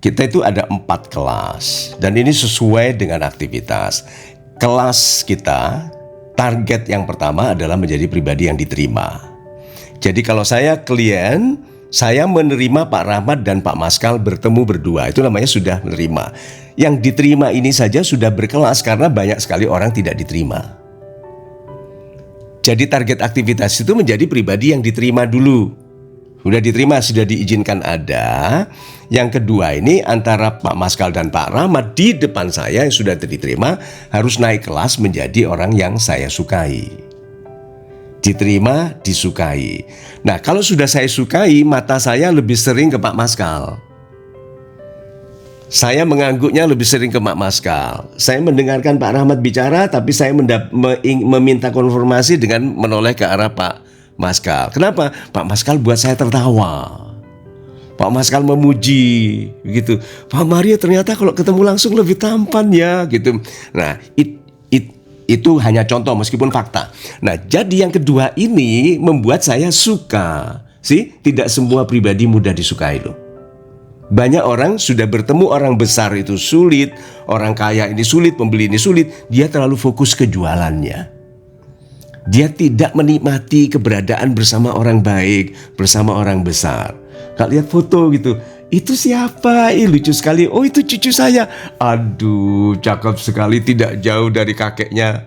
Kita itu ada 4 kelas, dan ini sesuai dengan aktivitas. Kelas kita, target yang pertama adalah menjadi pribadi yang diterima. Jadi kalau saya klien, saya menerima Pak Rahmat dan Pak Maskal bertemu berdua, itu namanya sudah menerima. Yang diterima ini saja sudah berkelas karena banyak sekali orang tidak diterima. Jadi target aktivitas itu menjadi pribadi yang diterima dulu. Sudah diterima, sudah diizinkan ada. Yang kedua ini antara Pak Maskal dan Pak Rahmat di depan saya yang sudah diterima harus naik kelas menjadi orang yang saya sukai. Diterima, disukai. Nah, kalau sudah saya sukai, mata saya lebih sering ke Pak Maskal. Saya mengangguknya lebih sering ke Pak Maskal. Saya mendengarkan Pak Rahmat bicara, tapi saya meminta konfirmasi dengan menoleh ke arah Pak Maskal. Kenapa? Pak Maskal buat saya tertawa. Pak Maskal memuji, gitu. Pak Mario ternyata kalau ketemu langsung lebih tampan ya, gitu. Nah, itu hanya contoh meskipun fakta. Nah, jadi yang kedua ini membuat saya suka. Tidak semua pribadi mudah disukai loh. Banyak orang sudah bertemu orang besar itu sulit, orang kaya ini sulit, pembeli ini sulit. Dia terlalu fokus ke jualannya. Dia tidak menikmati keberadaan bersama orang baik, bersama orang besar. Kalau lihat foto gitu, itu siapa? Lucu sekali. Oh, itu cucu saya. Aduh, cakep sekali, tidak jauh dari kakeknya.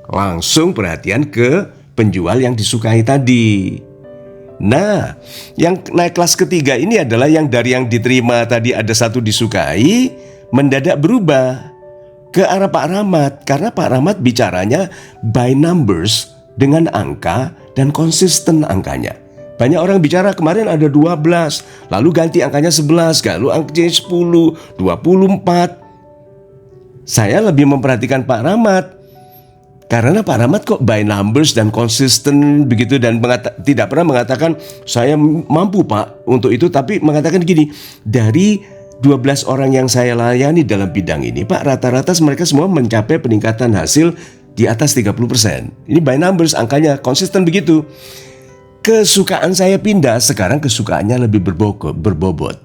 Langsung perhatian ke penjual yang disukai tadi. Nah, yang naik kelas ketiga ini adalah yang dari yang diterima tadi ada satu disukai, mendadak berubah ke arah Pak Rahmat. Karena Pak Rahmat bicaranya by numbers, dengan angka dan konsisten angkanya. Banyak orang bicara kemarin ada 12, lalu ganti angkanya 11, lalu angkanya 10, 24. Saya lebih memperhatikan Pak Rahmat. Karena Pak Rahmat kok by numbers dan konsisten begitu, dan tidak pernah mengatakan saya mampu Pak untuk itu, tapi mengatakan gini, dari 12 orang yang saya layani dalam bidang ini Pak, rata-rata mereka semua mencapai peningkatan hasil di atas 30%. Ini by numbers, angkanya konsisten begitu. Kesukaan saya pindah, sekarang kesukaannya lebih berbobot.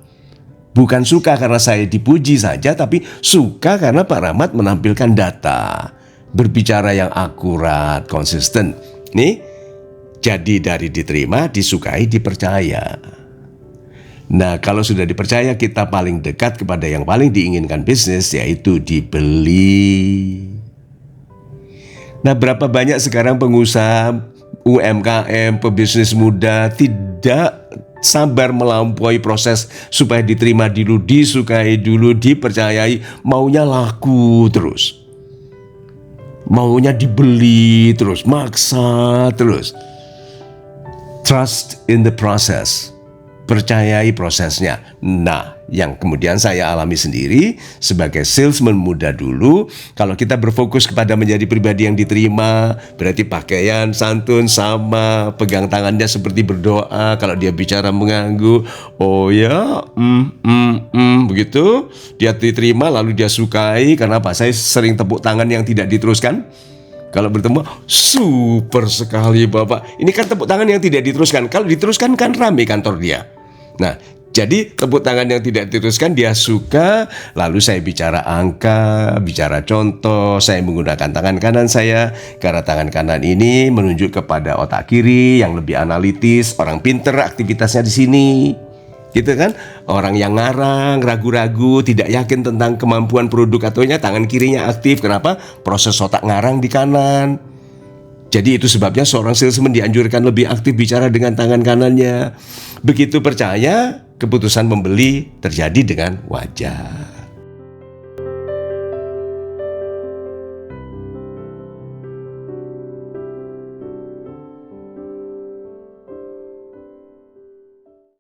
Bukan suka karena saya dipuji saja, tapi suka karena Pak Rahmat menampilkan data, berbicara yang akurat, konsisten. Nih, jadi dari diterima, disukai, dipercaya. Nah, kalau sudah dipercaya, kita paling dekat kepada yang paling diinginkan bisnis, yaitu dibeli. Nah, berapa banyak sekarang pengusaha UMKM, pebisnis muda tidak sabar melampaui proses supaya diterima dulu, disukai dulu, dipercayai, maunya laku terus. Maunya dibeli terus, maksa terus. Trust in the process. Percayai prosesnya. Nah, yang kemudian saya alami sendiri sebagai salesman muda dulu, kalau kita berfokus kepada menjadi pribadi yang diterima, berarti pakaian santun sama, pegang tangannya seperti berdoa, kalau dia bicara mengangguk, oh ya, begitu, dia diterima lalu dia sukai. Karena apa? Saya sering tepuk tangan yang tidak diteruskan. Kalau bertemu, super sekali Bapak. Ini kan tepuk tangan yang tidak diteruskan. Kalau diteruskan kan rame kantor dia. Nah, jadi tepuk tangan yang tidak diteruskan dia suka. Lalu saya bicara angka, bicara contoh. Saya menggunakan tangan kanan saya, karena tangan kanan ini menunjuk kepada otak kiri yang lebih analitis. Orang pinter aktivitasnya di sini. Gitu kan? Orang yang ngarang, ragu-ragu, tidak yakin tentang kemampuan produk ataunya, tangan kirinya aktif. Kenapa? Proses otak ngarang di kanan. Jadi itu sebabnya seorang salesman dianjurkan lebih aktif bicara dengan tangan kanannya. Begitu percaya, keputusan membeli terjadi dengan wajar.